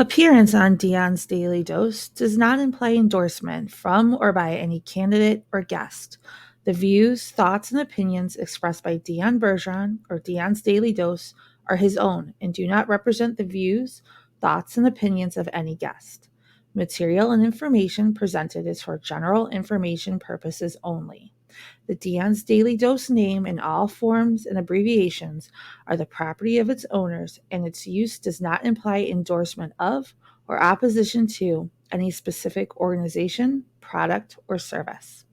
Appearance on Dion's Daily Dose does not imply endorsement from or by any candidate or guest. The views, thoughts, and opinions expressed by Dion Bergeron or Dion's Daily Dose are his own and do not represent the views, thoughts, and opinions of any guest. Material and information presented is for general information purposes only. The Dion's Daily Dose name in all forms and abbreviations are the property of its owners, and its use does not imply endorsement of or opposition to any specific organization, product, or service.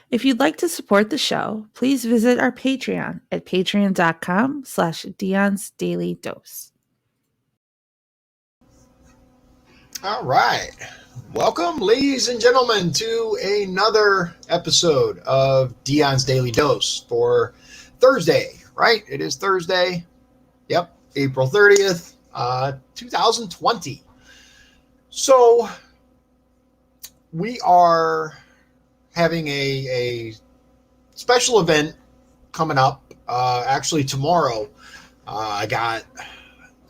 If you'd like to support the show, please visit our Patreon at patreon.com/Dion's Daily Dose. All right. Welcome, ladies and gentlemen, to another episode of Dion's Daily Dose for Thursday, right? It is Thursday. Yep, April 30th, 2020. So we are having a special event coming up. Actually, tomorrow, I got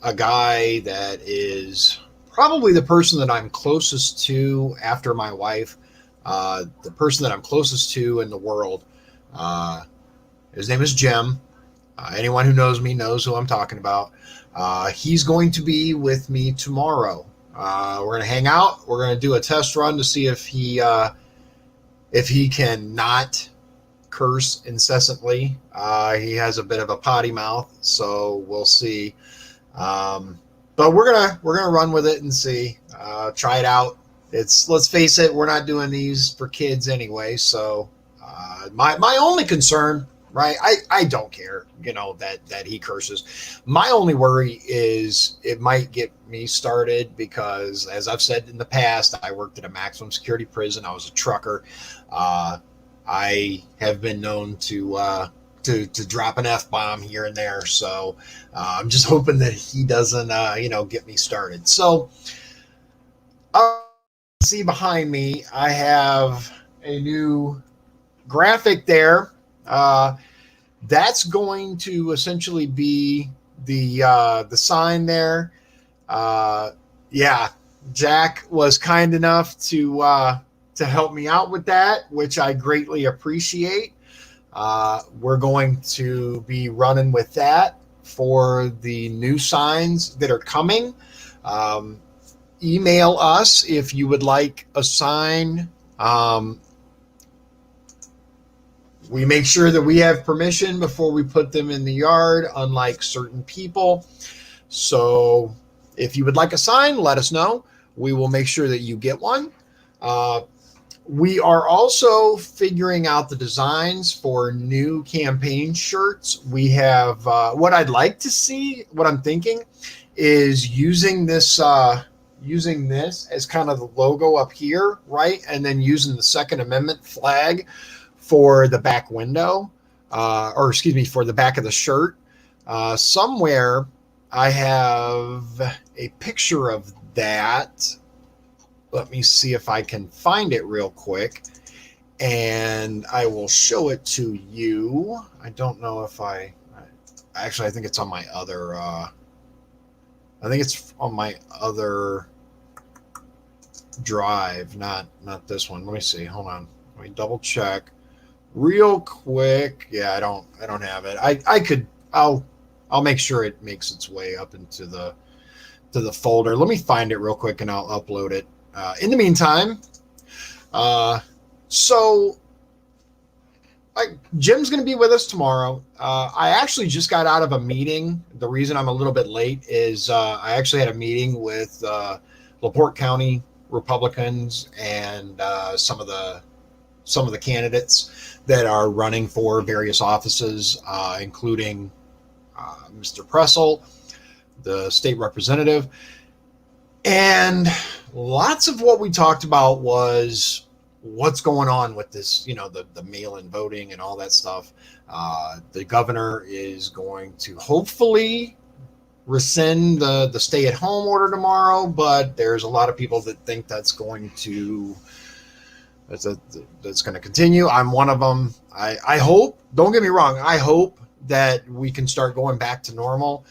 a guy that is probably the person that I'm closest to after my wife, the person that I'm closest to in the world. His name is Jim. Anyone who knows me knows who I'm talking about. He's going to be with me tomorrow. We're going to hang out. We're going to do a test run to see if he can not curse incessantly. He has a bit of a potty mouth, so we'll see. But we're gonna run with it and see. Try it out. Let's face it, we're not doing these for kids anyway. So my only concern, right? I don't care, that he curses. My only worry is it might get me started because, as I've said in the past, I worked at a maximum security prison. I was a trucker. I have been known to drop an F-bomb here and there. So I'm just hoping that he doesn't, get me started. So see behind me, I have a new graphic there. That's going to essentially be the sign there. Yeah, Jack was kind enough to help me out with that, which I greatly appreciate. We're going to be running with that for the new signs that are coming. Email us if you would like a sign. We make sure that we have permission before we put them in the yard, unlike certain people. So if you would like a sign, let us know. We will make sure that you get one. We are also figuring out the designs for new campaign shirts. We have what I'd like to see, what I'm thinking is using this as kind of the logo up here, right? And then using the Second Amendment flag for the back window, for the back of the shirt. Somewhere I have a picture of that. Let me see if I can find it real quick, and I will show it to you. I don't know if I think it's on my other, drive, not this one. Let me see. Hold on. Let me double check real quick. Yeah, I don't have it. I'll make sure it makes its way up into the folder. Let me find it real quick and I'll upload it. In the meantime, Jim's going to be with us tomorrow. I actually just got out of a meeting. The reason I'm a little bit late is I actually had a meeting with LaPorte County Republicans and some of the candidates that are running for various offices, including Mr. Pressel, the state representative. And lots of what we talked about was what's going on with this, the mail-in voting and all that stuff. The governor is going to hopefully rescind the stay-at-home order tomorrow, but there's a lot of people that think that's going to continue. I'm one of them. I hope, don't get me wrong, I hope that we can start going back to normal,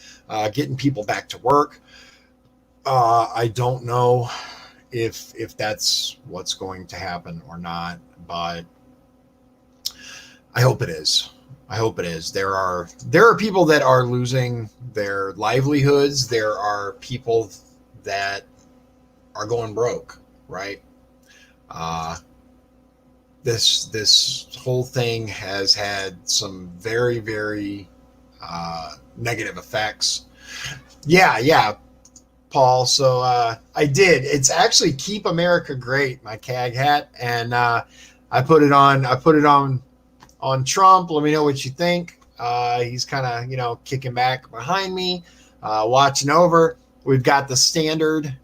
getting people back to work. I don't know if that's what's going to happen or not, but I hope it is. I hope it is. There are people that are losing their livelihoods. There are people that are going broke, right? Uh, this whole thing has had some very, very negative effects. Yeah, Paul. So I did. It's actually "Keep America Great," my CAG hat, and I put it on. I put it on Trump. Let me know what you think. He's kind of kicking back behind me, watching over. We've got the standard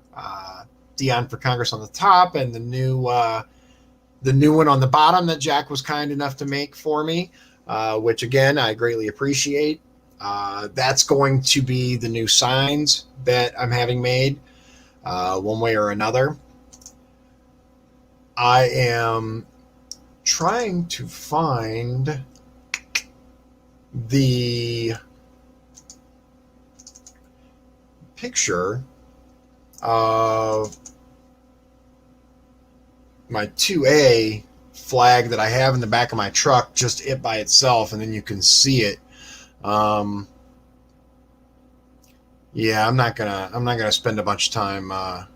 Dion for Congress on the top, and the new one on the bottom that Jack was kind enough to make for me, which again I greatly appreciate. That's going to be the new signs that I'm having made, one way or another. I am trying to find the picture of my 2A flag that I have in the back of my truck, just it by itself, and then you can see it. Yeah, I'm not gonna spend a bunch of time. I'm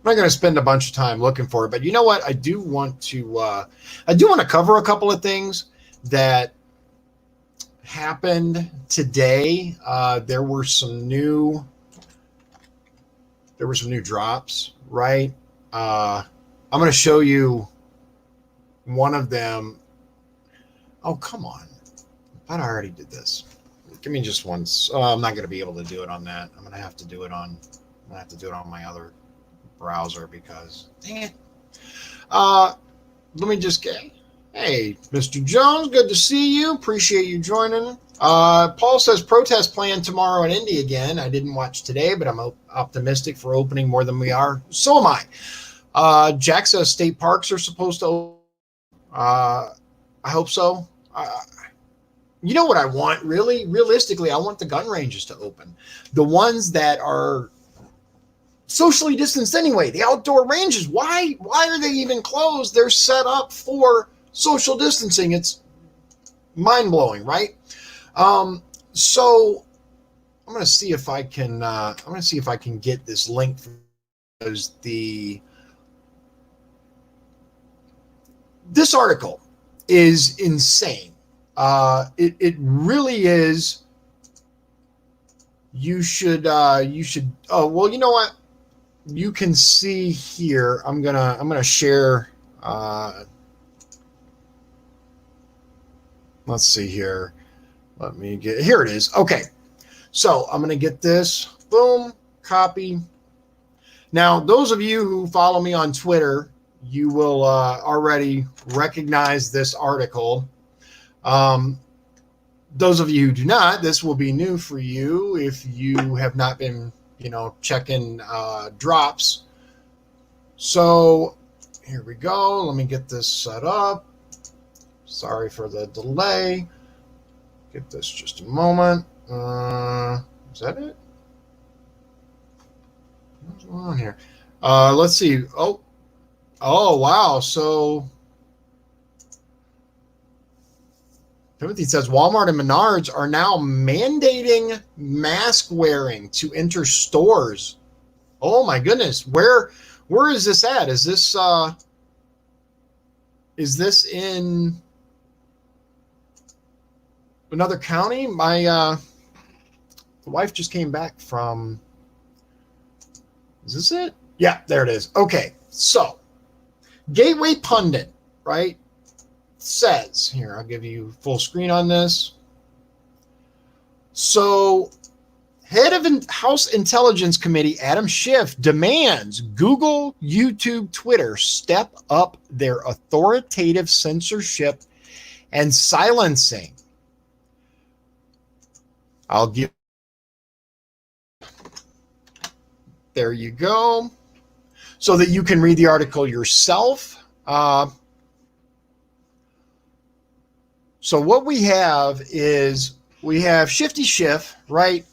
not gonna spend a bunch of time looking for it. But you know what? I do want to cover a couple of things that happened today. There were some new drops, right? I'm going to show you one of them. Oh, come on. I thought I already did this. Give me just one. I'm not going to be able to do it on that. I'm going to have to do it on my other browser because, dang it. Let me just get, hey, Mr. Jones, good to see you. Appreciate you joining. Paul says protest planned tomorrow in Indy again. I didn't watch today, but I'm optimistic for opening more than we are. So am I. Jack says state parks are supposed to open. I hope so. You know what I want, really? Realistically, I want the gun ranges to open. The ones that are socially distanced anyway. The outdoor ranges, why are they even closed? They're set up for social distancing. It's mind-blowing, right? So I'm going to see if I can get this link because this article is insane. It really is. You should oh, well, you know what? You can see here. I'm gonna share. Let's see here. Let me get, here it is. Okay. So I'm gonna get this. Boom, copy. Now, those of you who follow me on Twitter, you will already recognize this article. Those of you who do not, this will be new for you if you have not been, checking drops. So here we go. Let me get this set up. Sorry for the delay. Get this just a moment. Is that it? What's going on here? Let's see. Oh, wow. So Timothy says Walmart and Menards are now mandating mask wearing to enter stores. Oh my goodness. Where is this at? Is this in another county? My the wife just came back from, is this it? Yeah, there it is. Okay. So Gateway Pundit, right? Says here, I'll give you full screen on this. So head of House Intelligence Committee Adam Schiff demands Google, YouTube, Twitter step up their authoritative censorship and silencing. I'll give, there you go, so that you can read the article yourself. So what we have is we have Shifty Schiff, right?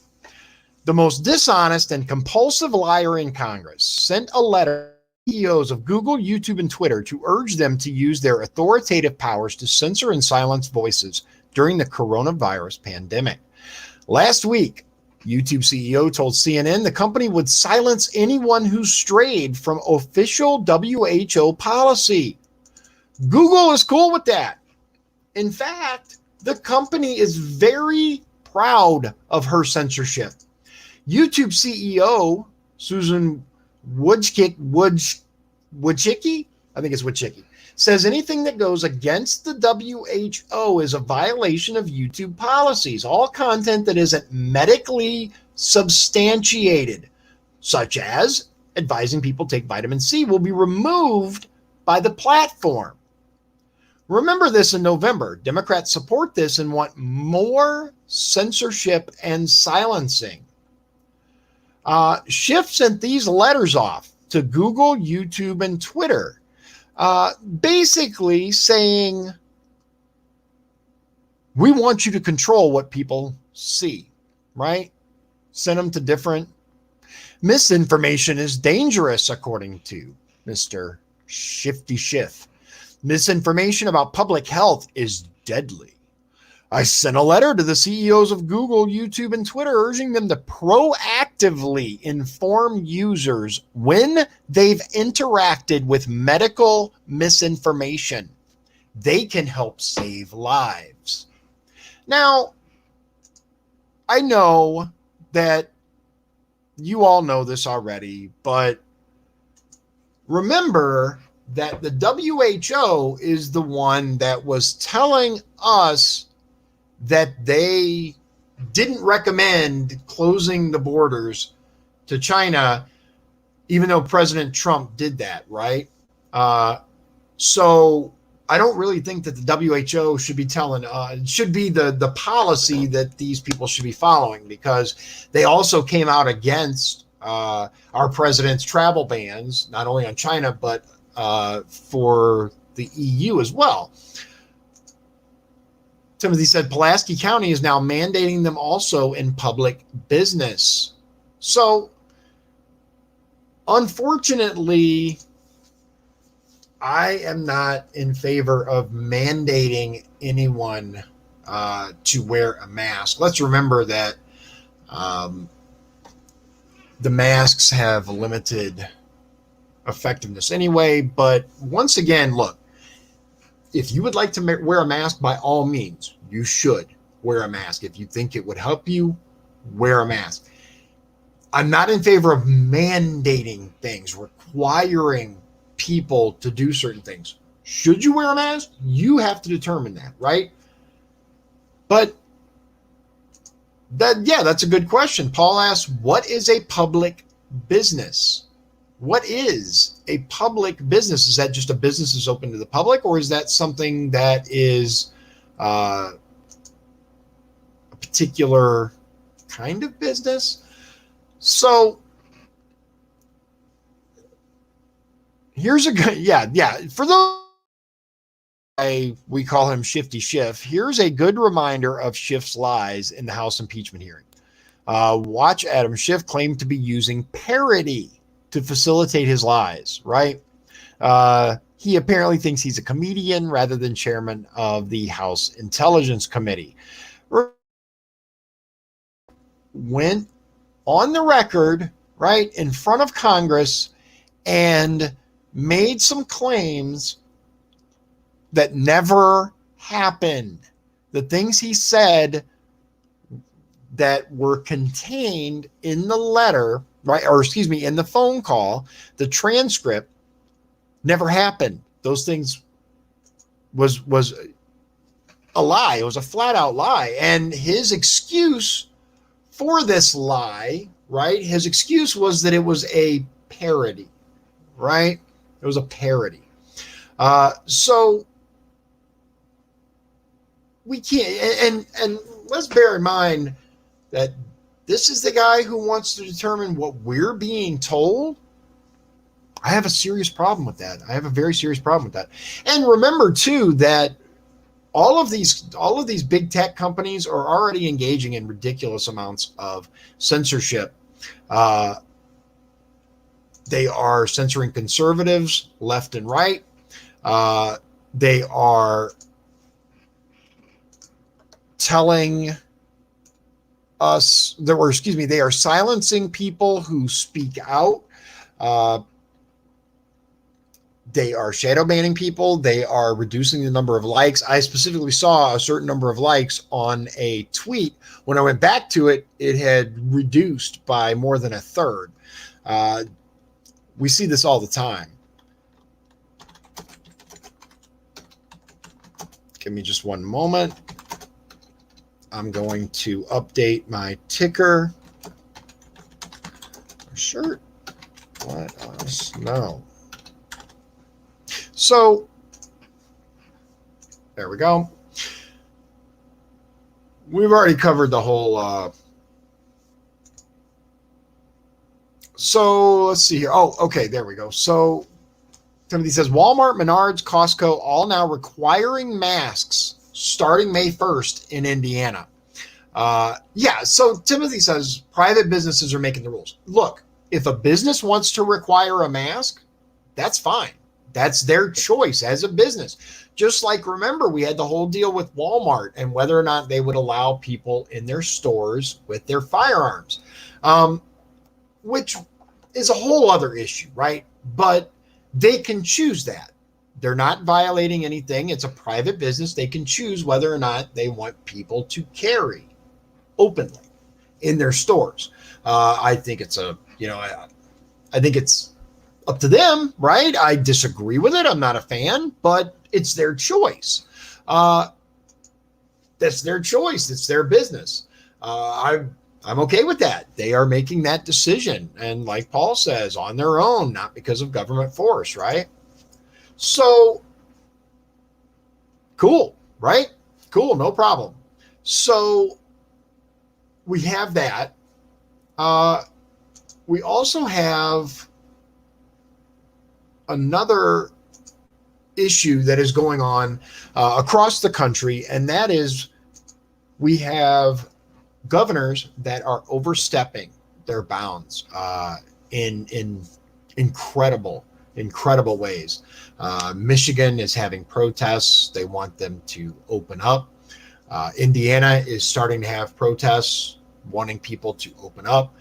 The most dishonest and compulsive liar in Congress sent a letter to CEOs of Google, YouTube, and Twitter to urge them to use their authoritative powers to censor and silence voices during the coronavirus pandemic. Last week, YouTube CEO told CNN the company would silence anyone who strayed from official WHO policy. Google is cool with that. In fact, the company is very proud of her censorship. YouTube CEO Susan Wojcicki, I think it's Wojcicki, says anything that goes against the WHO is a violation of YouTube policies. All content that isn't medically substantiated, such as advising people take vitamin C, will be removed by the platform. Remember this in November. Democrats support this and want more censorship and silencing. Schiff sent these letters off to Google, YouTube, and Twitter, basically saying, we want you to control what people see, right? Send them to different. Misinformation is dangerous, according to Mr. Shifty Schiff. Misinformation about public health is deadly. I sent a letter to the CEOs of Google, YouTube, and Twitter urging them to proactively inform users when they've interacted with medical misinformation. They can help save lives. Now, I know that you all know this already, but remember that the WHO is the one that was telling us that they didn't recommend closing the borders to China, even though President Trump did that, right? So I don't really think that the WHO should be telling, should be the policy that these people should be following, because they also came out against our president's travel bans, not only on China, but for the EU as well. Timothy said Pulaski County is now mandating them also in public business. So, unfortunately, I am not in favor of mandating anyone to wear a mask. Let's remember that the masks have limited effectiveness anyway. But once again, look, if you would like to wear a mask, by all means, you should wear a mask. If you think it would help you, wear a mask. I'm not in favor of mandating things, requiring people to do certain things. Should you wear a mask? You have to determine that, right? But that's a good question. Paul asks, what is a public business? What is a public business? Is that just a business that's open to the public, or is that something that is a particular kind of business? So here's a good, for those, we call him Shifty Schiff. Here's a good reminder of Schiff's lies in the House impeachment hearing. Watch Adam Schiff claim to be using parody to facilitate his lies, right? He apparently thinks he's a comedian rather than chairman of the House Intelligence Committee. Went on the record, right, in front of Congress and made some claims that never happened. The things he said that were contained in the letter, right, or excuse me, in the phone call, the transcript, never happened. Those things was a lie. It was a flat out lie. And his excuse for this lie, right, his excuse was that it was a parody, right? It was a parody. So we can't, and let's bear in mind that this is the guy who wants to determine what we're being told. I have a serious problem with that. I have a very serious problem with that. And remember, too, that all of these big tech companies are already engaging in ridiculous amounts of censorship. Uh, they are censoring conservatives left and right. They are telling us that, or excuse me, they are silencing people who speak out. Uh, they are shadow banning people. They are reducing the number of likes. I specifically saw a certain number of likes on a tweet. When I went back to it, it had reduced by more than a third. We see this all the time. Give me just one moment. I'm going to update my ticker. Shirt. Let us know. So, there we go. We've already covered the whole. So, let's see here. Oh, okay, there we go. So, Timothy says Walmart, Menards, Costco, all now requiring masks starting May 1st in Indiana. Yeah, so Timothy says private businesses are making the rules. Look, if a business wants to require a mask, that's fine. That's their choice as a business. Just like, remember, we had the whole deal with Walmart and whether or not they would allow people in their stores with their firearms, which is a whole other issue, right? But they can choose that. They're not violating anything. It's a private business. They can choose whether or not they want people to carry openly in their stores. I think it's I think it's up to them, right? I disagree with it. I'm not a fan, but it's their choice. That's their choice. It's their business. I'm okay with that. They are making that decision. And like Paul says, on their own, not because of government force, right? So cool, right? Cool, no problem. So we have that. We also have another issue that is going on across the country, and that is we have governors that are overstepping their bounds in incredible ways. Michigan is having protests. They want them to open up. Indiana is starting to have protests wanting people to open up.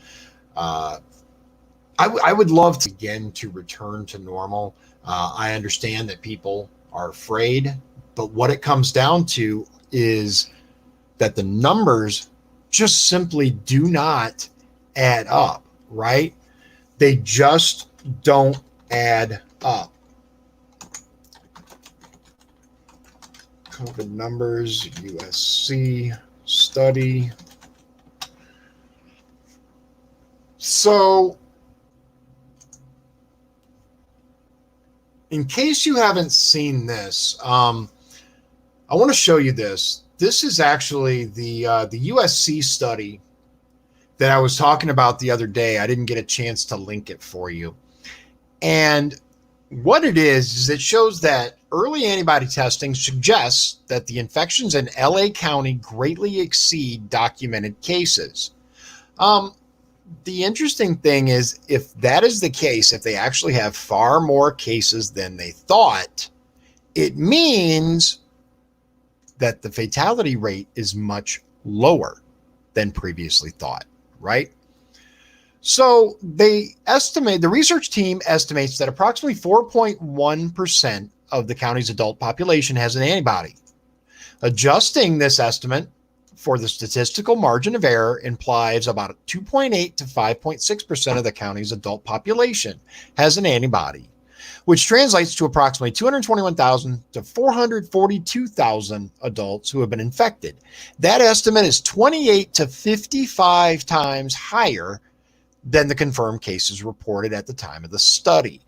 I would love to again to return to normal. I understand that people are afraid, but what it comes down to is that the numbers just simply do not add up, right? They just don't add up. COVID numbers, USC study. So, in case you haven't seen this, I want to show you this. This is actually the USC study that I was talking about the other day. I didn't get a chance to link it for you. And what it is it shows that early antibody testing suggests that the infections in LA County greatly exceed documented cases. The interesting thing is, if that is the case, if they actually have far more cases than they thought, it means that the fatality rate is much lower than previously thought, right? So they estimate, the research team estimates that approximately 4.1% of the county's adult population has an antibody. Adjusting this estimate for the statistical margin of error implies about 2.8 to 5.6% of the county's adult population has an antibody, which translates to approximately 221,000 to 442,000 adults who have been infected. That estimate is 28 to 55 times higher than the confirmed cases reported at the time of the study.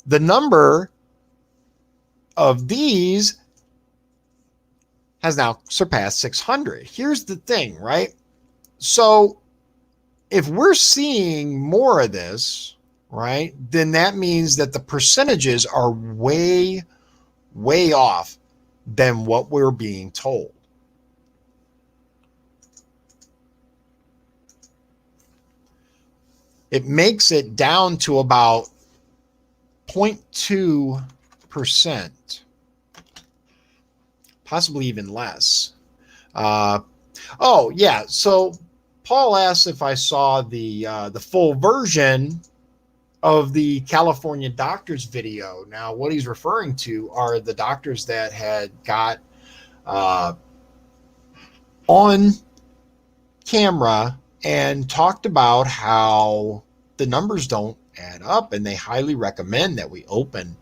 The number of these has now surpassed 600. Here's the thing, right? So if we're seeing more of this, right, then that means that the percentages are way, way off than what we're being told. It makes it down to about 0.2%, possibly even less. Oh, yeah. So Paul asked if I saw the full version of the California doctors video. Now, what he's referring to are the doctors that had got on camera and talked about how the numbers don't add up, and they highly recommend that we open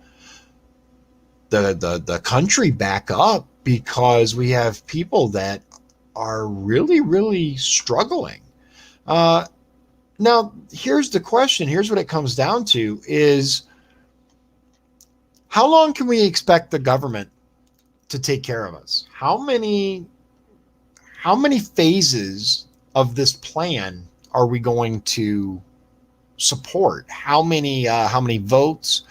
the country back up because we have people that are really, really struggling. Now, here's the question. Here's what it comes down to is how long can we expect the government to take care of us? How many phases of this plan are we going to support? How many votes?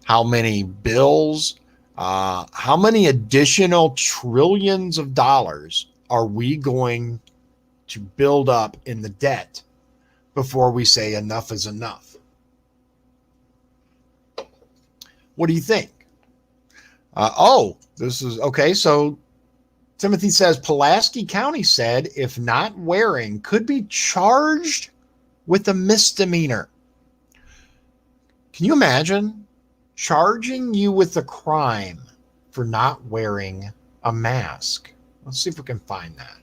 How many bills? How many additional trillions of dollars are we going to build up in the debt before we say enough is enough? What do you think? This is okay. So Timothy says Pulaski County said if not wearing could be charged with a misdemeanor. Can you imagine charging you with a crime for not wearing a mask? Let's see if we can find that.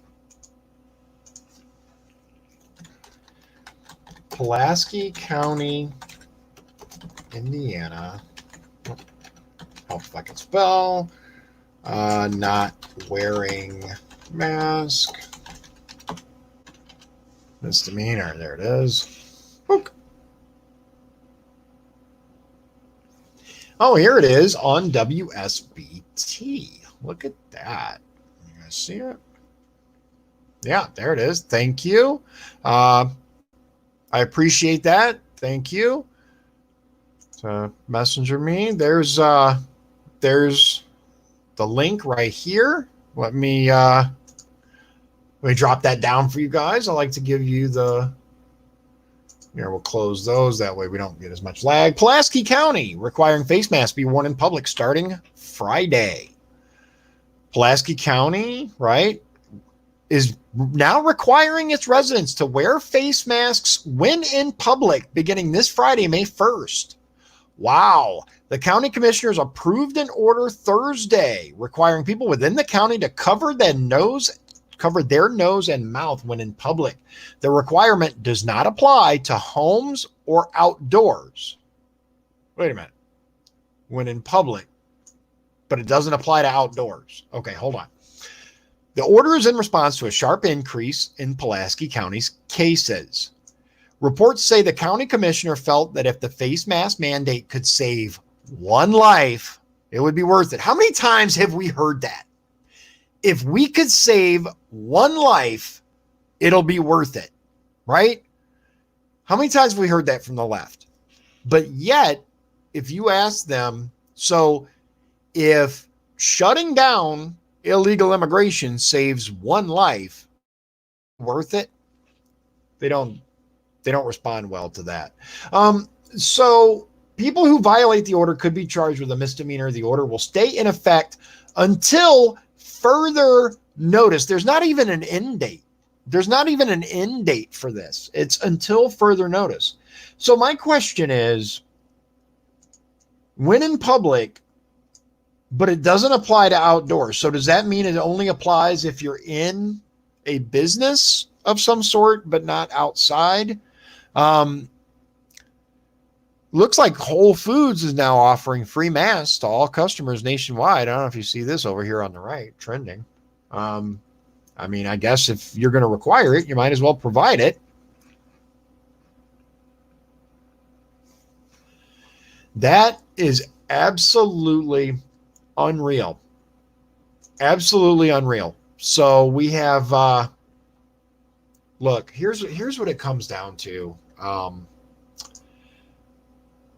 Pulaski County, Indiana. Help if I can spell. Not wearing mask. Misdemeanor. There it is. Book. Oh, here it is on WSBT. Look at that. You guys see it? Yeah, there it is. Thank you. I appreciate that. Thank you. Messenger me. There's the link right here. Let me drop that down for you guys. I like to give you the. Here, we'll close those. That way we don't get as much lag. Pulaski County requiring face masks be worn in public starting Friday. Pulaski County, right, is now requiring its residents to wear face masks when in public beginning this Friday, May 1st. Wow. The county commissioners approved an order Thursday requiring people within the county to cover their nose and mouth when in public. The requirement does not apply to homes or outdoors. Wait a minute. When in public, but it doesn't apply to outdoors. Okay, hold on. The order is in response to a sharp increase in Pulaski County's cases. Reports say the county commissioner felt that if the face mask mandate could save one life, it would be worth it. How many times have we heard that? If we could save one life, it'll be worth it, right? How many times have we heard that from the left? But yet, if you ask them, so if shutting down illegal immigration saves one life, worth it? They don't respond well to that. So people who violate the order could be charged with a misdemeanor. The order will stay in effect until further notice. There's not even an end date. There's not even an end date for this. It's until further notice. So my question is, when in public, but it doesn't apply to outdoors. So does that mean it only applies if you're in a business of some sort, but not outside? Looks like Whole Foods is now offering free masks to all customers nationwide. I don't know if you see this over here on the right, trending. I mean, I guess if you're going to require it, you might as well provide it. That is absolutely unreal. Absolutely unreal. So we have, look, here's what it comes down to.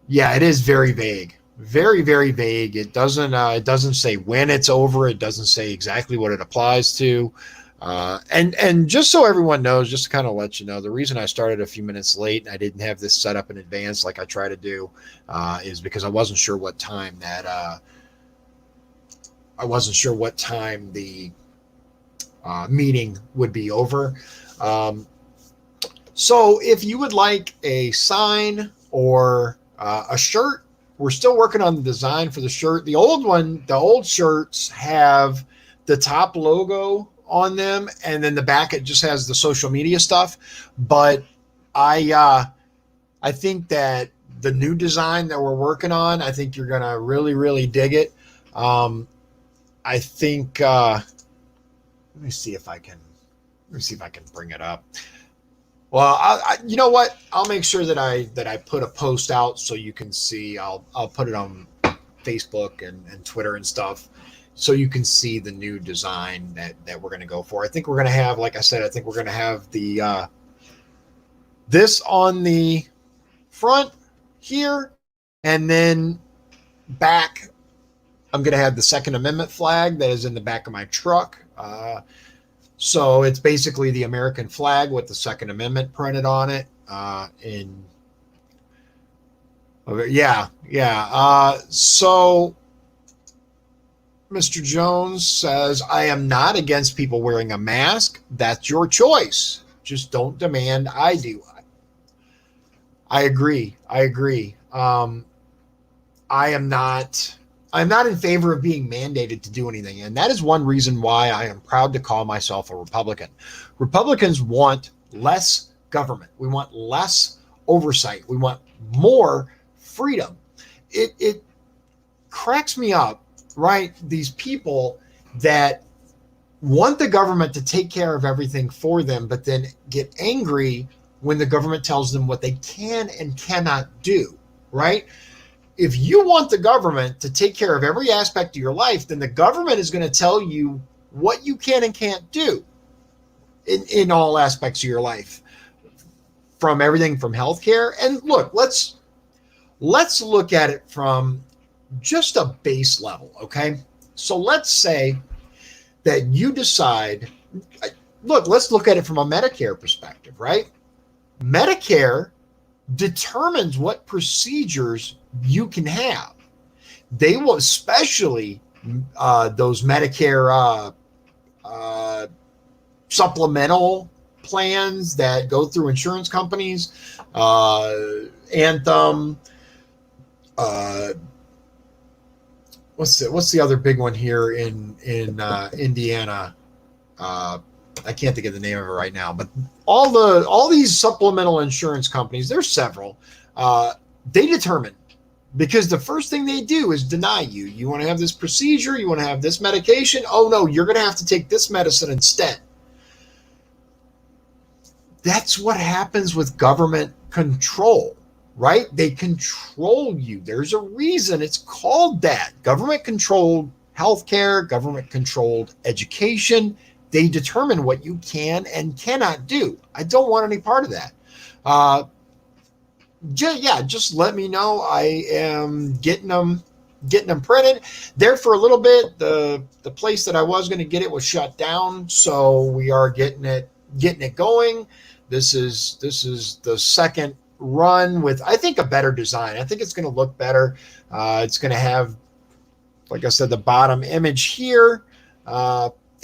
Yeah, it is very vague. very, very vague. It doesn't say when it's over. It doesn't say exactly what it applies to. And just so everyone knows, just to kind of let you know, the reason I started a few minutes late and I didn't have this set up in advance like I try to do is because I wasn't sure what time the meeting would be over. Um, so if you would like a sign or a shirt, we're still working on the design for the shirt. The old shirts have the top logo on them, and then the back it just has the social media stuff. But I think that the new design that we're working on, I think you're gonna really, really dig it. Um, I think let me see if I can bring it up. Well, you know what? I'll make sure that I put a post out so you can see. I'll put it on Facebook and Twitter and stuff, so you can see the new design that we're going to go for. I think we're going to have, like I said, I think we're going to have the this on the front here, and then back. I'm going to have the Second Amendment flag that is in the back of my truck. So it's basically the American flag with the Second Amendment printed on it. So Mr. Jones says, I am not against people wearing a mask. That's your choice. Just don't demand I do. I agree. I am not. I'm not in favor of being mandated to do anything. And that is one reason why I am proud to call myself a Republican. Republicans want less government. We want less oversight. We want more freedom. It cracks me up, right? These people that want the government to take care of everything for them, but then get angry when the government tells them what they can and cannot do, right? If you want the government to take care of every aspect of your life, then the government is going to tell you what you can and can't do in all aspects of your life, from everything from healthcare. And look, let's look at it from just a base level, okay? So let's say that you decide, look, let's look at it from a Medicare perspective, right? Medicare determines what procedures you can have. They will, especially those Medicare supplemental plans that go through insurance companies, Anthem. What's the other big one here in Indiana? I can't think of the name of it right now, but all these supplemental insurance companies, there's several, they determine, because the first thing they do is deny you. You want to have this procedure, you want to have this medication. Oh no, you're going to have to take this medicine instead. That's what happens with government control, right? They control you. There's a reason it's called that. Government controlled healthcare, government controlled education. They determine what you can and cannot do. I don't want any part of that. Just let me know. I am getting them printed. There for a little bit, the place that I was going to get it was shut down, so we are getting it going. This is the second run with, I think, a better design. I think it's going to look better. It's going to have, like I said, the bottom image here.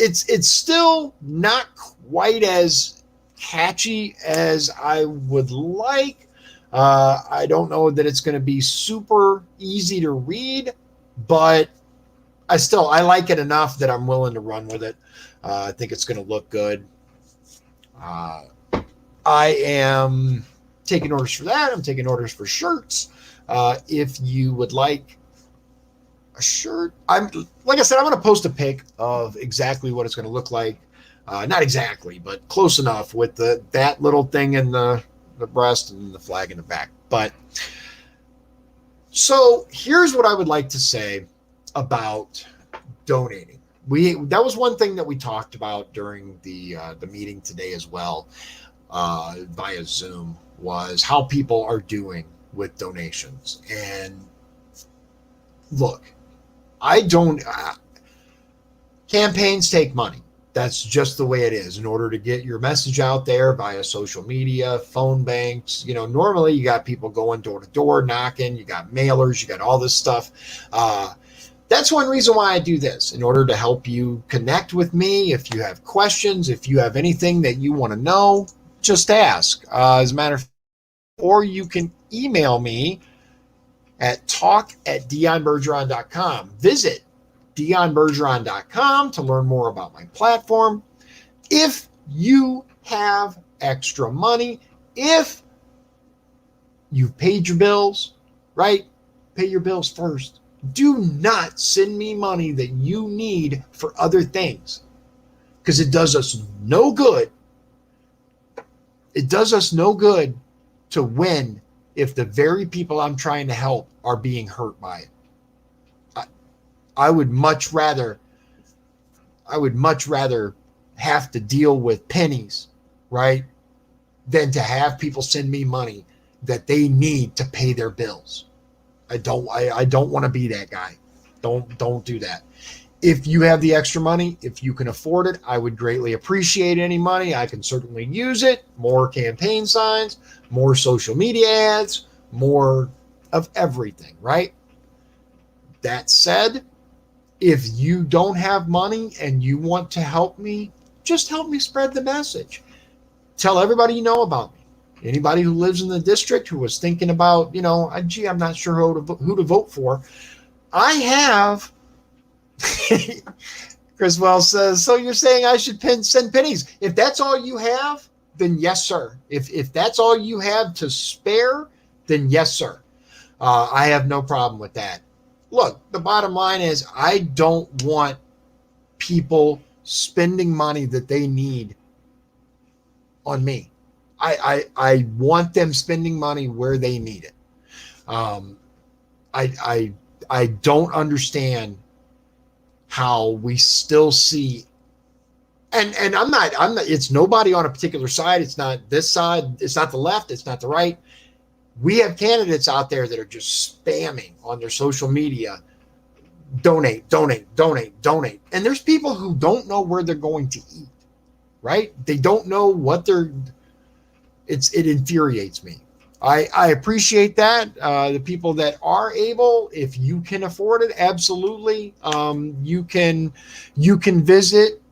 It's still not quite as catchy as I would like. I don't know that it's going to be super easy to read, but I like it enough that I'm willing to run with it. I think it's going to look good. I am taking orders for that. I'm taking orders for shirts. If you would like a shirt, like I said, I'm going to post a pic of exactly what it's going to look like. Not exactly, but close enough, with that little thing in the breast and the flag in the back. But so here's what I would like to say about donating. That was one thing that we talked about during the meeting today as well, via Zoom, was how people are doing with donations. And look, I don't. Campaigns take money. That's just the way it is. In order to get your message out there via social media, phone banks, normally you got people going door to door, knocking, you got mailers, you got all this stuff. That's one reason why I do this, in order to help you connect with me. If you have questions, if you have anything that you want to know, just ask. As a matter of fact, or you can email me at talk@dionbergeron.com. Visit dionbergeron.com to learn more about my platform. If you have extra money, if you've paid your bills, right? Pay your bills first. Do not send me money that you need for other things, because it does us no good. It does us no good to win if the very people I'm trying to help are being hurt by it. I would much rather have to deal with pennies, right, than to have people send me money that they need to pay their bills. I don't want to be that guy. Don't do that. If you have the extra money, if you can afford it, I would greatly appreciate any money. I can certainly use it. More campaign signs, more social media ads, more of everything, right? That said, if you don't have money and you want to help me, just help me spread the message. Tell everybody you know about me. Anybody who lives in the district who was thinking about, gee, I'm not sure who to vote for. I have. Criswell says, so you're saying I should send pennies? If that's all you have, then yes, sir. If that's all you have to spare, then yes, sir. I have no problem with that. Look, the bottom line is I don't want people spending money that they need on me. I want them spending money where they need it. I don't understand how we still see, and I'm not, it's nobody on a particular side. It's not this side. It's not the left. It's not the right. We have candidates out there that are just spamming on their social media. Donate, donate, donate, donate. And there's people who don't know where they're going to eat, right? They don't know what it infuriates me. I appreciate that. The people that are able, if you can afford it, absolutely. You can visit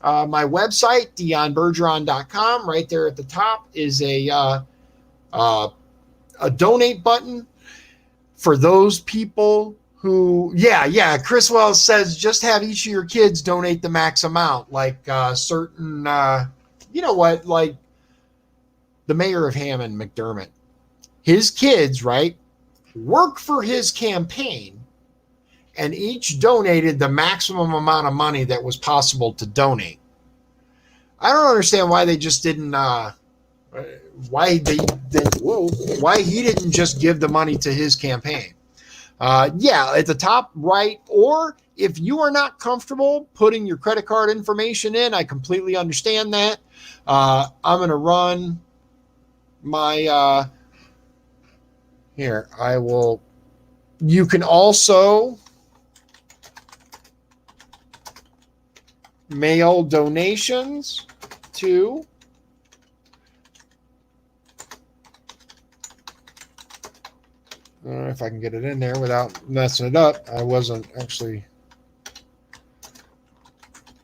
my website, dionbergeron.com. Right there at the top is a donate button for those people who, Chriswell says just have each of your kids donate the max amount, like certain, like the mayor of Hammond, McDermott. His kids, right, work for his campaign, and each donated the maximum amount of money that was possible to donate. I don't understand why they just didn't, why he didn't just give the money to his campaign. At the top right, or if you are not comfortable putting your credit card information in, I completely understand that. I'm going to run my, here, I will, you can also mail donations to I don't know if I can get it in there without messing it up. I wasn't actually.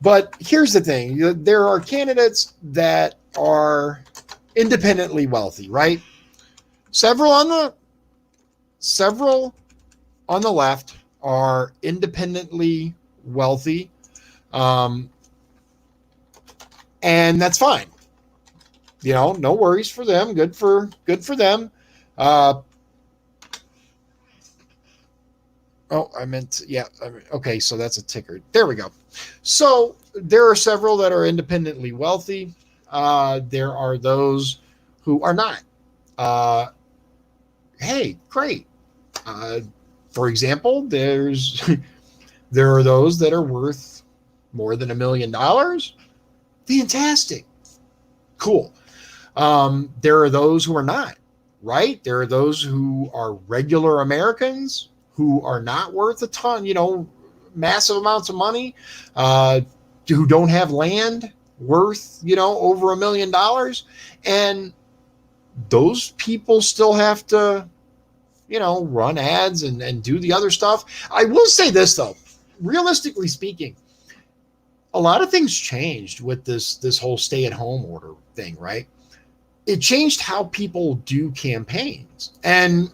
But here's the thing. There are candidates that are independently wealthy, right? Several on the left are independently wealthy. And that's fine. No worries for them. Good for them. Okay, so that's a ticker. There we go. So there are several that are independently wealthy. There are those who are not. Hey, great. For example, there are those that are worth more than $1 million. Fantastic. Cool. There are those who are not, right? There are those who are regular Americans who are not worth a ton, massive amounts of money, uh, who don't have land worth, over $1 million. And those people still have to, run ads and do the other stuff. I will say this, though, realistically speaking, a lot of things changed with this whole stay-at-home order thing, right? It changed how people do campaigns. And,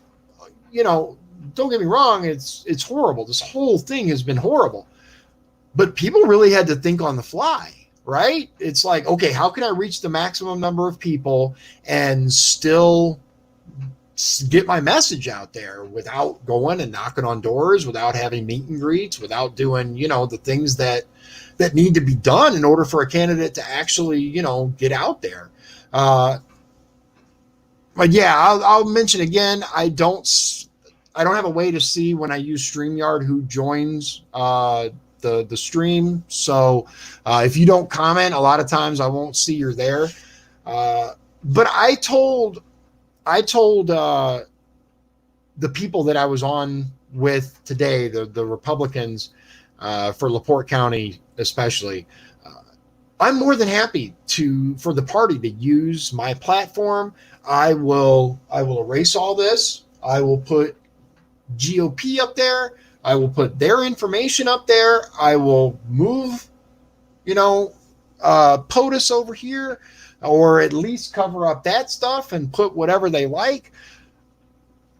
don't get me wrong, it's horrible. This whole thing has been horrible. But people really had to think on the fly, right? It's like, okay, how can I reach the maximum number of people and still get my message out there without going and knocking on doors, without having meet and greets, without doing, the things that need to be done in order for a candidate to actually, get out there. But yeah, I'll mention again, I don't have a way to see when I use StreamYard who joins the stream. So if you don't comment, a lot of times I won't see you're there. But I told the people that I was on with today, the Republicans for LaPorte County especially, I'm more than happy for the party to use my platform. I will erase all this. I will put GOP up there. I will put their information up there. I will move, POTUS over here, or at least cover up that stuff and put whatever they like.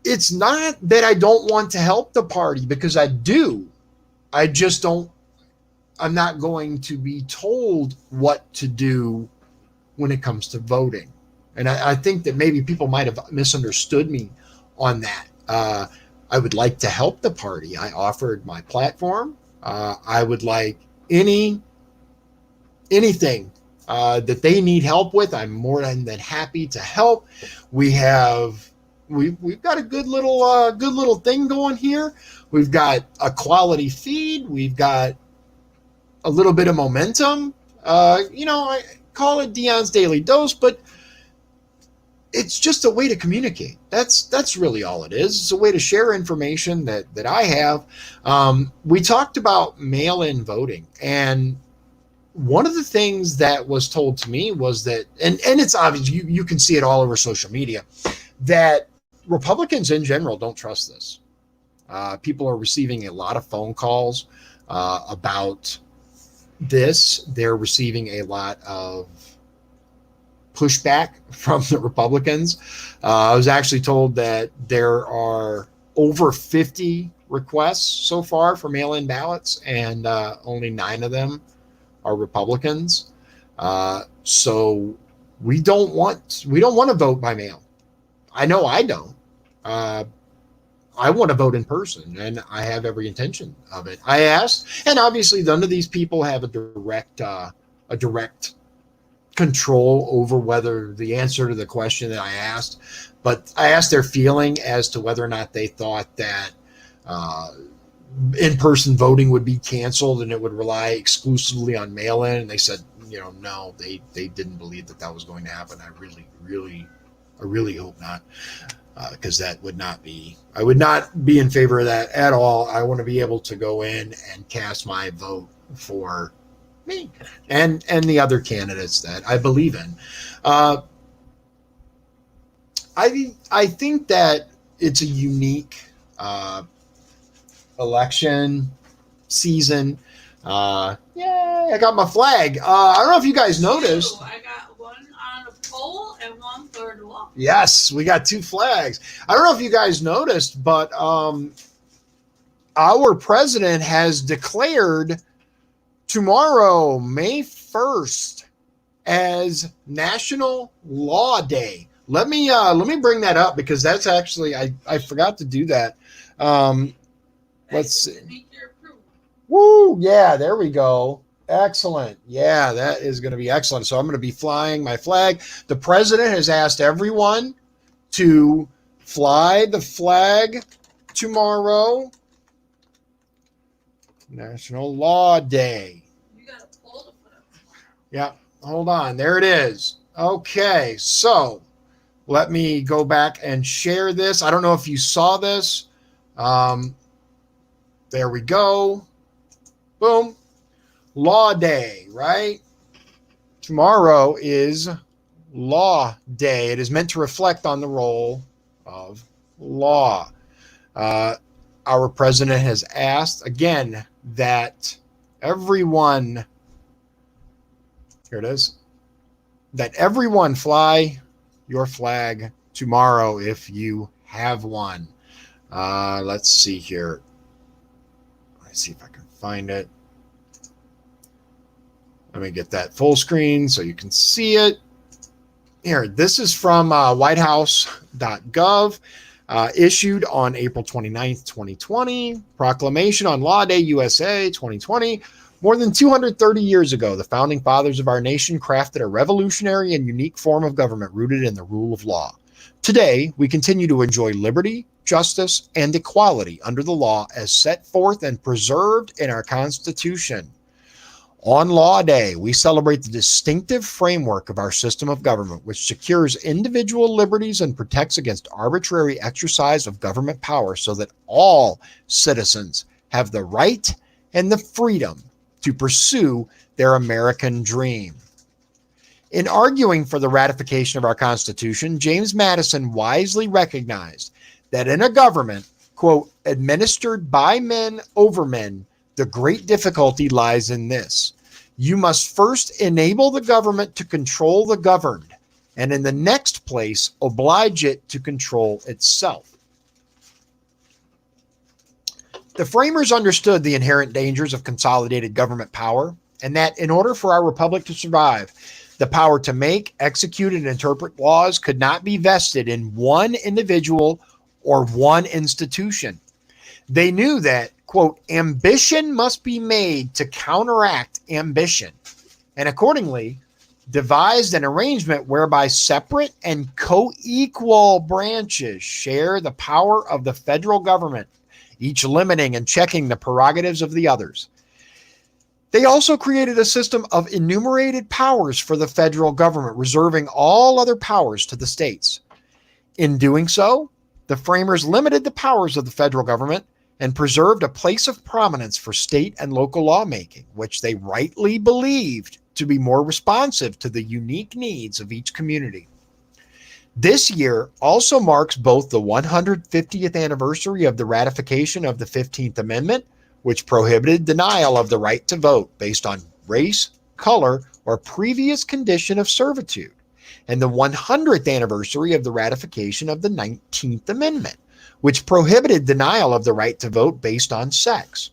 It's not that I don't want to help the party, because I do. I just don't. I'm not going to be told what to do when it comes to voting. And I think that maybe people might have misunderstood me on that. I would like to help the party. I offered my platform. I would like anything that they need help with. I'm more than happy to help. We've got a good little thing going here. We've got a quality feed. We've got a little bit of momentum. I call it Dion's Daily Dose, but it's just a way to communicate. That's really all it is. It's a way to share information that I have. We talked about mail-in voting, and one of the things that was told to me was that, and it's obvious, you can see it all over social media, that Republicans in general don't trust this. People are receiving a lot of phone calls about this. They're receiving a lot of pushback from the Republicans. I was actually told that there are over 50 requests so far for mail-in ballots, and only 9 of them are Republicans. So we don't want to vote by mail. I know I don't. I want to vote in person, and I have every intention of it. I asked, and obviously none of these people have a direct control over whether the answer to the question that I asked, but I asked their feeling as to whether or not they thought that in-person voting would be canceled and it would rely exclusively on mail-in. And they said, no, they didn't believe that was going to happen. I really hope not, because I would not be in favor of that at all. I want to be able to go in and cast my vote for me and the other candidates that I believe in. I think that it's a unique election season. Yay, I got my flag. I don't know if you guys noticed. I got one on a pole and one third along. Yes, we got 2 flags. I don't know if you guys noticed, but our president has declared tomorrow, May 1st, as National Law Day. Let me bring that up, because that's actually, I forgot to do that. Let's see. Woo! Yeah, there we go. Excellent. Yeah, that is going to be excellent. So I'm going to be flying my flag. The president has asked everyone to fly the flag tomorrow. National Law Day. You got to pull the foot up. Yeah, hold on. There it is. Okay, so let me go back and share this. I don't know if you saw this. There we go. Boom. Law Day, right? Tomorrow is Law Day. It is meant to reflect on the role of law. Our president has asked, again, that everyone, here it is, that everyone fly your flag tomorrow if you have one. Let's see here. Let's see if I can find it. Let me get that full screen so you can see it. Here, this is from whitehouse.gov, issued on April 29th, 2020. Proclamation on Law Day USA 2020. More than 230 years ago, the founding fathers of our nation crafted a revolutionary and unique form of government rooted in the rule of law. Today, we continue to enjoy liberty, justice, and equality under the law as set forth and preserved in our Constitution. On Law Day, we celebrate the distinctive framework of our system of government, which secures individual liberties and protects against arbitrary exercise of government power so that all citizens have the right and the freedom to pursue their American dream. In arguing for the ratification of our Constitution, James Madison wisely recognized that in a government, quote, administered by men over men, the great difficulty lies in this. You must first enable the government to control the governed, and in the next place, oblige it to control itself. The framers understood the inherent dangers of consolidated government power, and that in order for our republic to survive, the power to make, execute, and interpret laws could not be vested in one individual or one institution. They knew that, quote, ambition must be made to counteract ambition, and accordingly devised an arrangement whereby separate and co-equal branches share the power of the federal government, each limiting and checking the prerogatives of the others. They also created a system of enumerated powers for the federal government, reserving all other powers to the states. In doing so, the framers limited the powers of the federal government and preserved a place of prominence for state and local lawmaking, which they rightly believed to be more responsive to the unique needs of each community. This year also marks both the 150th anniversary of the ratification of the 15th Amendment, which prohibited denial of the right to vote based on race, color, or previous condition of servitude, and the 100th anniversary of the ratification of the 19th Amendment, which prohibited denial of the right to vote based on sex.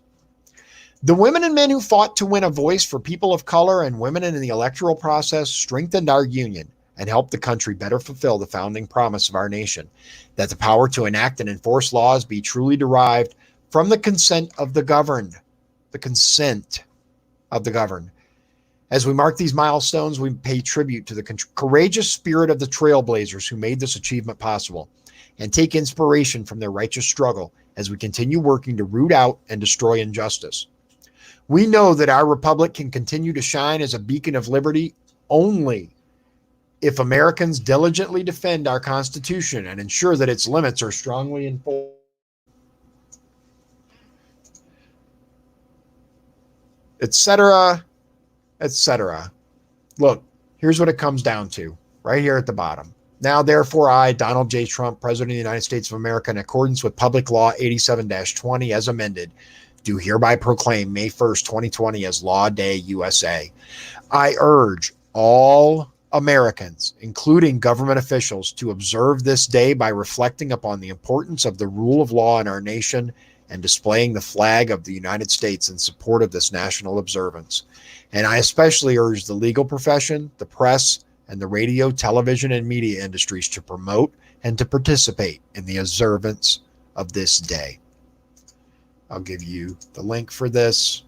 The women and men who fought to win a voice for people of color and women in the electoral process strengthened our union and helped the country better fulfill the founding promise of our nation, that the power to enact and enforce laws be truly derived from the consent of the governed. The consent of the governed. As we mark these milestones, we pay tribute to the courageous spirit of the trailblazers who made this achievement possible, and take inspiration from their righteous struggle as we continue working to root out and destroy injustice. We know that our republic can continue to shine as a beacon of liberty only if Americans diligently defend our Constitution and ensure that its limits are strongly enforced. Etc., etc. Look, here's what it comes down to, right here at the bottom. Now, therefore, I, Donald J. Trump, President of the United States of America, in accordance with Public Law 87-20 as amended, do hereby proclaim May 1st, 2020 as Law Day USA. I urge all Americans, including government officials, to observe this day by reflecting upon the importance of the rule of law in our nation and displaying the flag of the United States in support of this national observance. And I especially urge the legal profession, the press, and the radio, television, and media industries to promote and to participate in the observance of this day. I'll give you the link for this.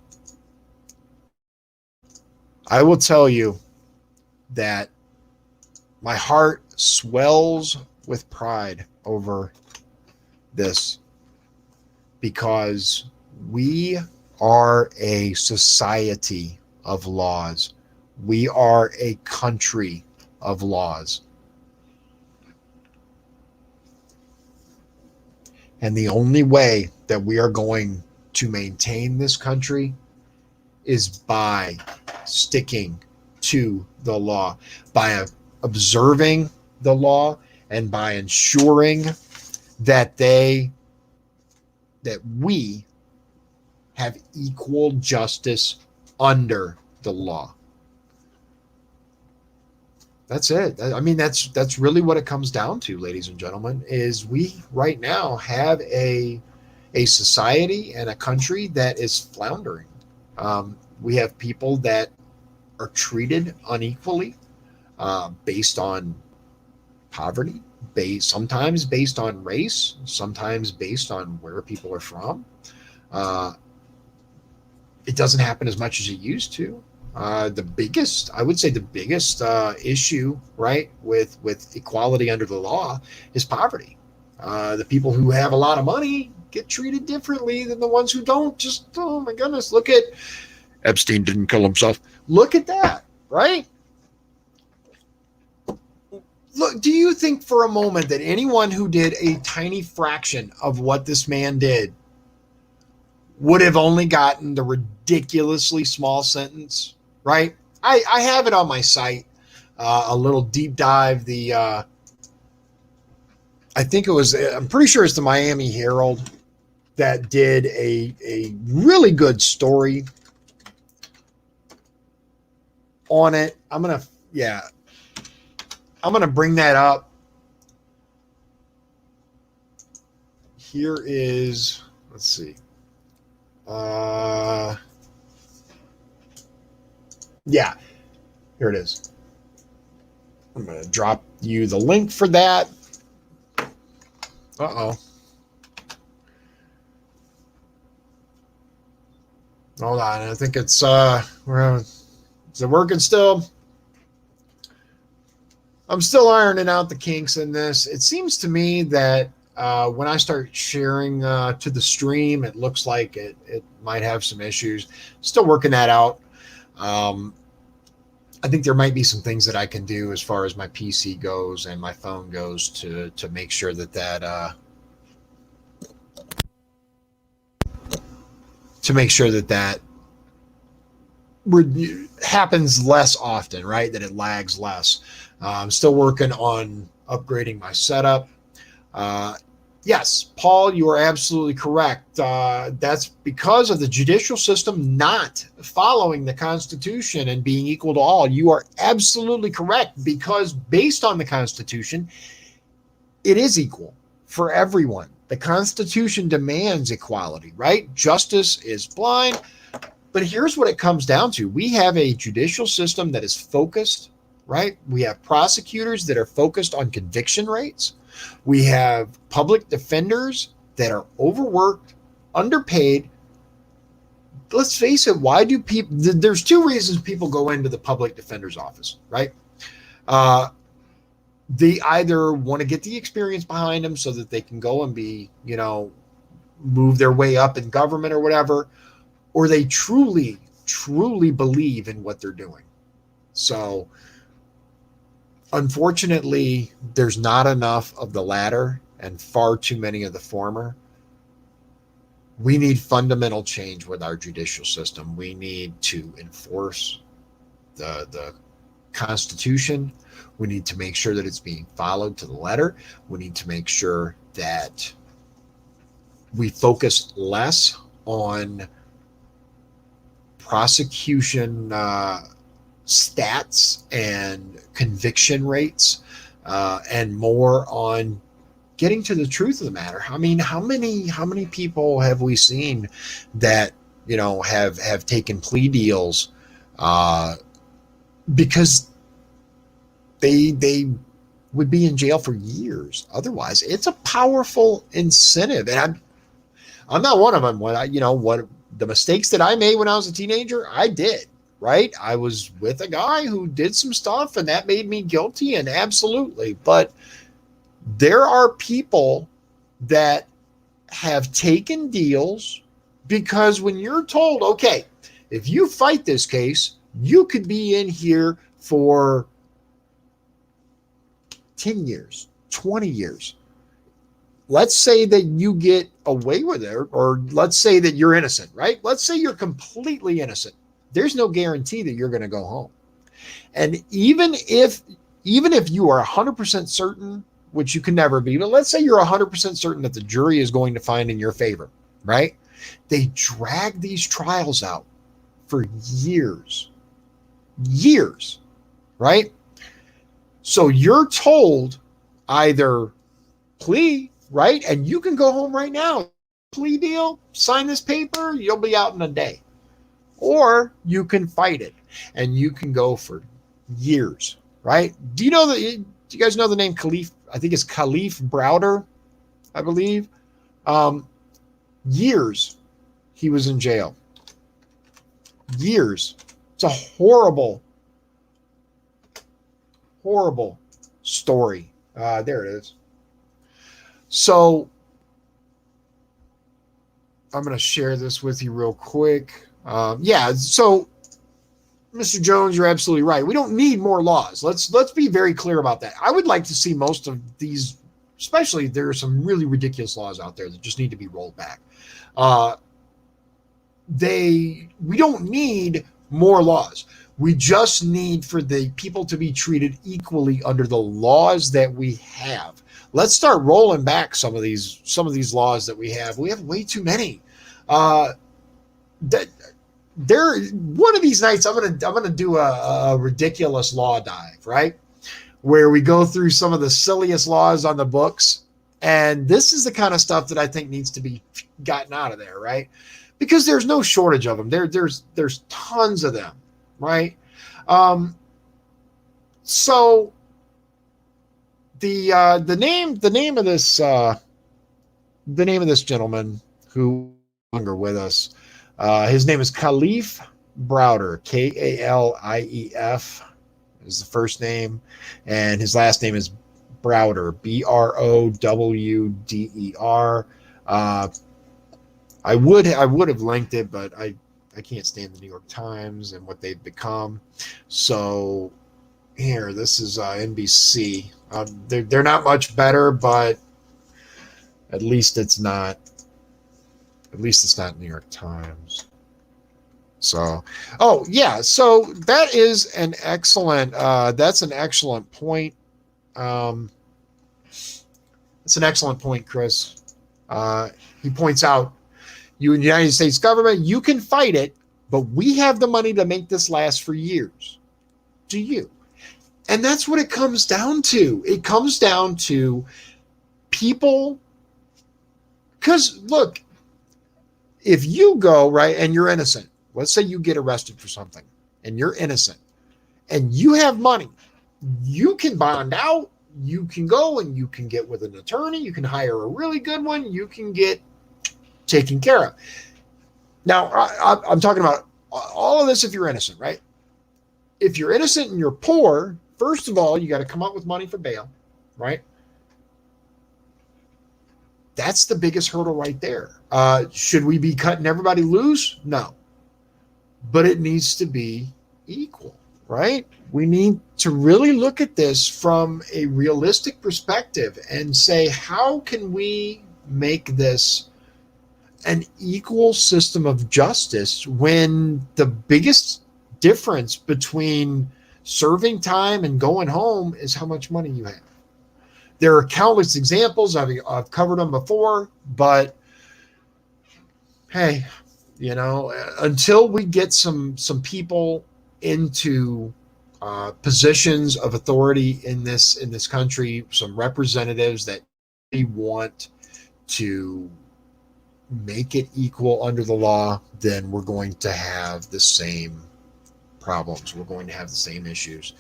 I will tell you that my heart swells with pride over this, because we are a society of laws. We are a country of laws. And the only way that we are going to maintain this country is by sticking to the law, by observing the law, and by ensuring that we have equal justice under the law. That's it. I mean, that's really what it comes down to, ladies and gentlemen, is we right now have a society and a country that is floundering. We have people that are treated unequally based on poverty, sometimes based on race, sometimes based on where people are from. It doesn't happen as much as it used to. I would say the biggest issue, right, with equality under the law is poverty. The people who have a lot of money get treated differently than the ones who don't. Just, oh my goodness, look at Epstein didn't kill himself. Look at that, right? Look, do you think for a moment that anyone who did a tiny fraction of what this man did would have only gotten the ridiculously small sentence, right? I have it on my site, a little deep dive. I'm pretty sure it's the Miami Herald that did a really good story on it. I'm going to bring that up. Here is, let's see. Yeah, here it is. I'm going to drop you the link for that. Uh-oh. Hold on. I think it's, is it working still? I'm still ironing out the kinks in this. It seems to me that when I start sharing to the stream, it looks like it might have some issues. Still working that out. I think there might be some things that I can do as far as my PC goes and my phone goes to make sure that happens less often, right? That it lags less. I'm still working on upgrading my setup. Yes, Paul, you are absolutely correct. That's because of the judicial system not following the Constitution and being equal to all. You are absolutely correct, because based on the Constitution, it is equal for everyone. The Constitution demands equality, right? Justice is blind. But here's what it comes down to. We have a judicial system that is focused, right? We have prosecutors that are focused on conviction rates. We have public defenders that are overworked, underpaid. Let's face it, why do people, there's two reasons people go into the public defender's office, right? They either want to get the experience behind them so that they can go and be, move their way up in government or whatever, or they truly, truly believe in what they're doing. So, unfortunately, there's not enough of the latter and far too many of the former. We need fundamental change with our judicial system. We need to enforce the Constitution. We need to make sure that it's being followed to the letter. We need to make sure that we focus less on prosecution stats and conviction rates, and more on getting to the truth of the matter. I mean, how many people have we seen that have taken plea deals because they would be in jail for years otherwise? It's a powerful incentive, and I'm not one of them. What the mistakes that I made when I was a teenager, I did. Right? I was with a guy who did some stuff and that made me guilty, and absolutely. But there are people that have taken deals because when you're told, okay, if you fight this case, you could be in here for 10 years, 20 years. let's say that you get away with it, or let's say that you're innocent, right? Let's say you're completely innocent. There's no guarantee that you're going to go home. And even if you are 100% certain, which you can never be, but let's say you're 100% certain that the jury is going to find in your favor, right? They drag these trials out for years, right? So you're told either plea, right? And you can go home right now. Plea deal, sign this paper, you'll be out in a day. Or you can fight it and you can go for years, right? Do you guys know the name Khalif? I think it's Khalif Browder, I believe. Years he was in jail. Years. It's a horrible story. There it is. So I'm going to share this with you real quick. So Mr. Jones, you're absolutely right. We don't need more laws. Let's be very clear about that. I would like to see most of these, especially there are some really ridiculous laws out there that just need to be rolled back. We don't need more laws. We just need for the people to be treated equally under the laws that we have. Let's start rolling back some of these laws that we have. We have way too many. One of these nights I'm gonna do a ridiculous law dive, right? Where we go through some of the silliest laws on the books. And this is the kind of stuff that I think needs to be gotten out of there, right? Because there's no shortage of them. There's tons of them, right? So the name of this gentleman who is no longer with us, his name is Khalif Browder, Kalief is the first name, and his last name is Browder, Browder. I would have linked it, but I can't stand the New York Times and what they've become. So here, this is NBC. They're not much better, but at least it's not New York Times. So, so that is an excellent. That's an excellent point. It's an excellent point, Chris. He points out, you in the United States government, you can fight it, but we have the money to make this last for years. Do you? And that's what it comes down to. It comes down to people. Because look, if you go, right, and you're innocent, let's say you get arrested for something and you're innocent and you have money, you can bond out, you can go and you can get with an attorney, you can hire a really good one, you can get taken care of. Now, I'm talking about all of this if you're innocent, right? If you're innocent and you're poor, first of all, you got to come up with money for bail, right? That's the biggest hurdle right there. Should we be cutting everybody loose? No. But it needs to be equal, right? We need to really look at this from a realistic perspective and say, how can we make this an equal system of justice when the biggest difference between serving time and going home is how much money you have? There are countless examples. I've covered them before, but hey, until we get some people into positions of authority in this country, some representatives that we want to make it equal under the law, then we're going to have the same problems. We're going to have the same issues.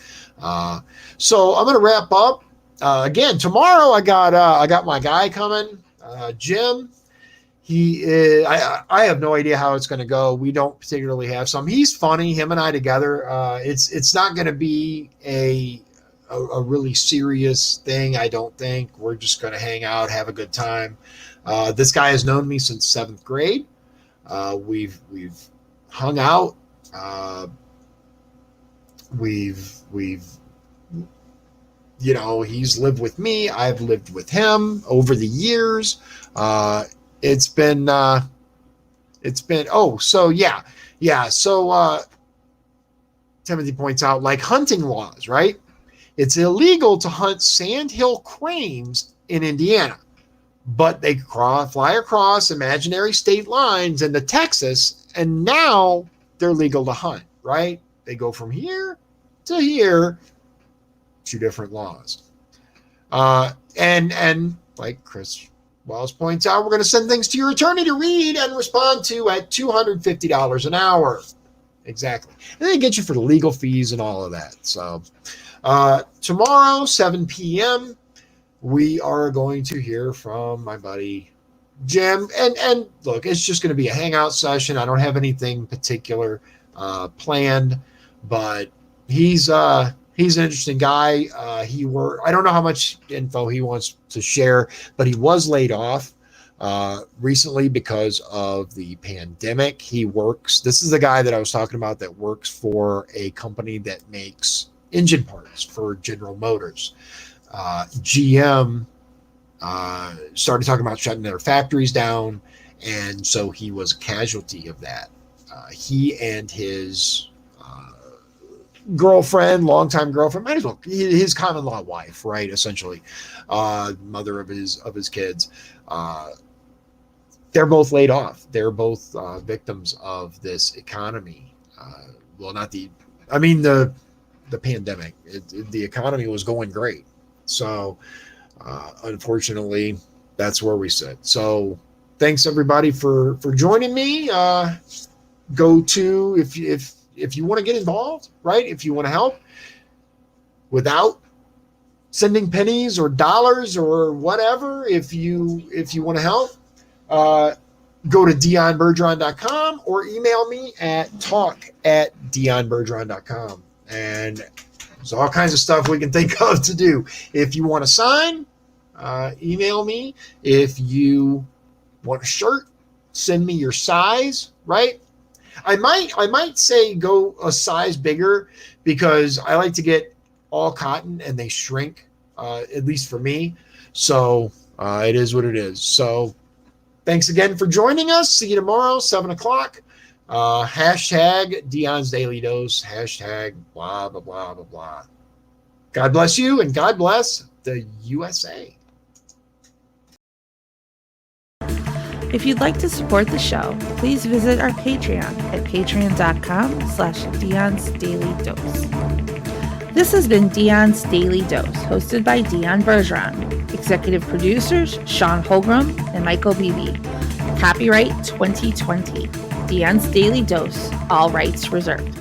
So I'm going to wrap up. Again, tomorrow I got my guy coming, Jim. He is, I have no idea how it's going to go. We don't particularly have some. He's funny. Him and I together. It's not going to be a really serious thing. I don't think. We're just going to hang out, have a good time. This guy has known me since 7th grade. We've hung out. We've he's lived with me. I've lived with him over the years. It's been, oh, so yeah. Yeah. So, Timothy points out, like hunting laws, right? It's illegal to hunt sandhill cranes in Indiana, but they fly across imaginary state lines into Texas, and now they're legal to hunt, right? They go from here to here, two different laws. And like Chris Wells points out, we're going to send things to your attorney to read and respond to at $250 an hour. Exactly. And they get you for the legal fees and all of that. So tomorrow, 7 p.m., we are going to hear from my buddy Jim. And look, it's just going to be a hangout session. I don't have anything particular planned, but he's an interesting guy. I don't know how much info he wants to share, but he was laid off recently because of the pandemic. This is the guy that I was talking about that works for a company that makes engine parts for General Motors. GM started talking about shutting their factories down, and so he was a casualty of that. He and his girlfriend, longtime girlfriend, might as well his common law wife, right? Essentially, mother of his kids. They're both laid off. They're both victims of this economy. The pandemic. The economy was going great. So, unfortunately, that's where we sit. So, thanks everybody for joining me. Go to if you want to get involved, right? If you want to help without sending pennies or dollars or whatever, if you want to help, go to dionbergeron.com or email me at talk@dionbergeron.com. And there's all kinds of stuff we can think of to do. If you want to sign, email me. If you want a shirt, send me your size, right? I might say go a size bigger because I like to get all cotton and they shrink, at least for me. So it is what it is. So thanks again for joining us. See you tomorrow, 7 o'clock. Hashtag Dion's Daily Dose. Hashtag blah, blah, blah, blah, blah. God bless you and God bless the USA. If you'd like to support the show, please visit our Patreon at patreon.com/Dion's Daily Dose. This has been Dion's Daily Dose, hosted by Dion Bergeron. Executive producers Sean Holgram and Michael Beebe. Copyright 2020. Dion's Daily Dose. All rights reserved.